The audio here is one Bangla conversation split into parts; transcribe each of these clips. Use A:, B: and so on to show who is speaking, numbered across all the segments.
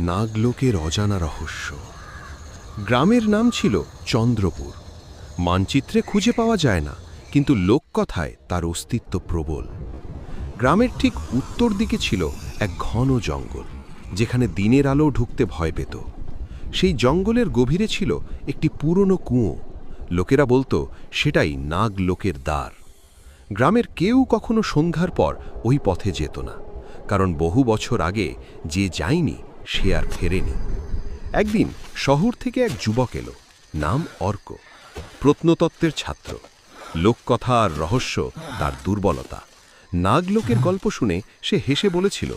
A: নাগলোকের অজানা রহস্য। গ্রামের নাম ছিল চন্দ্রপুর। মানচিত্রে খুঁজে পাওয়া যায় না, কিন্তু লোককথায় তার অস্তিত্ব প্রবল। গ্রামের ঠিক উত্তর দিকে ছিল এক ঘন জঙ্গল, যেখানে দিনের আলো ঢুকতে ভয় পেত। সেই জঙ্গলের গভীরে ছিল একটি পুরনো কুঁয়ো। লোকেরা বলতো সেটাই নাগলোকের দ্বার। গ্রামের কেউ কখনো সন্ধ্যার পর ওই পথে যেত না, কারণ বহু বছর আগে যে যায়নি সে আর ফেরেনি। একদিন শহর থেকে এক যুবক এলো, নাম অর্ক। প্রত্নতত্ত্বের ছাত্র। লোককথা আর রহস্য তার দুর্বলতা। নাগলোকের গল্প শুনে সে হেসে বলেছিল,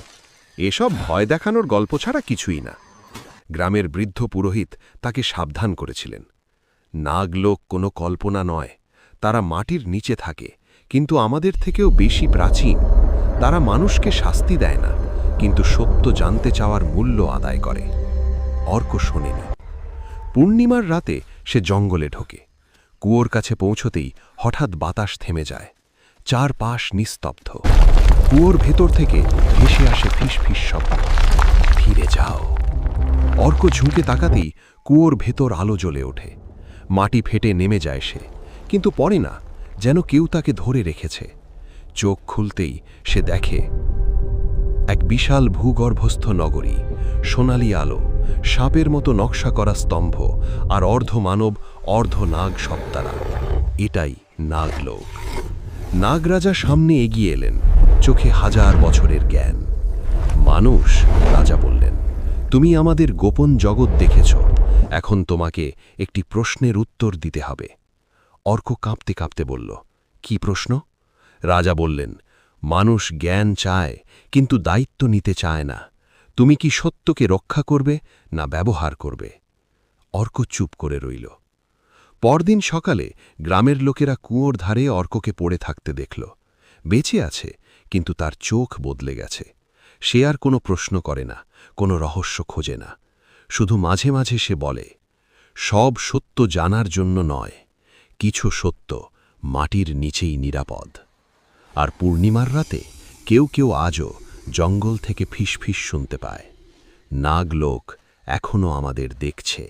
A: এসব ভয় দেখানোর গল্প ছাড়া কিছুই না। গ্রামের বৃদ্ধ পুরোহিত তাকে সাবধান করেছিলেন, নাগলোক কোনো কল্পনা নয়, তারা মাটির নিচে থাকে, কিন্তু আমাদের থেকেও বেশি প্রাচীন। তারা মানুষকে শাস্তি দেয় না, কিন্তু সত্য জানতে চাওয়ার মূল্য আদায় করে। অর্ক শোনেনি। পূর্ণিমার রাতে সে জঙ্গলে ঢোকে। কুয়োর কাছে পৌঁছতেই হঠাৎ বাতাস থেমে যায়। চারপাশ নিস্তব্ধ। কুয়োর ভেতর থেকে ভেসে আসে ফিস ফিস শব্দ। ফিরে যাও। অর্ক ঝুঁকে তাকাতেই কুয়োর ভেতর আলো জ্বলে ওঠে। মাটি ফেটে নেমে যায় সে, কিন্তু পড়ে না, যেন কেউ তাকে ধরে রেখেছে। চোখ খুলতেই সে দেখে এক বিশাল ভূগর্ভস্থ নগরী। সোনালি আলো, সাপের মতো নকশা করা স্তম্ভ, আর অর্ধ মানব অর্ধ নাগ সপ্তারা। এটাই নাগলোক। নাগরাজা সামনে এগিয়ে এলেন, চোখে হাজার বছরের জ্ঞান। মানুষ, রাজা বললেন, তুমি আমাদের গোপন জগৎ দেখেছ, এখন তোমাকে একটি প্রশ্নের উত্তর দিতে হবে। অর্ক কাঁপতে কাঁপতে বলল, কি প্রশ্ন? রাজা বললেন, মানুষ জ্ঞান চায়, কিন্তু দায়িত্ব নিতে চায় না। তুমি কি সত্যকে রক্ষা করবে না ব্যবহার করবে? অর্ক চুপ করে রইল। পরদিন সকালে গ্রামের লোকেরা কুয়োর ধারে অর্ককে পড়ে থাকতে দেখল। বেঁচে আছে, কিন্তু তার চোখ বদলে গেছে। সে আর কোনো প্রশ্ন করে না, কোনো রহস্য খোঁজে না। শুধু মাঝে মাঝে সে বলে, সব সত্য জানার জন্য নয়, কিছু সত্য মাটির নিচেই নিরাপদ। আর পূর্ণিমার রাতে কেউ কেউ আজও জঙ্গল থেকে ফিস ফিস শুনতে পায়, নাগলোক এখনো আমাদের দেখছে।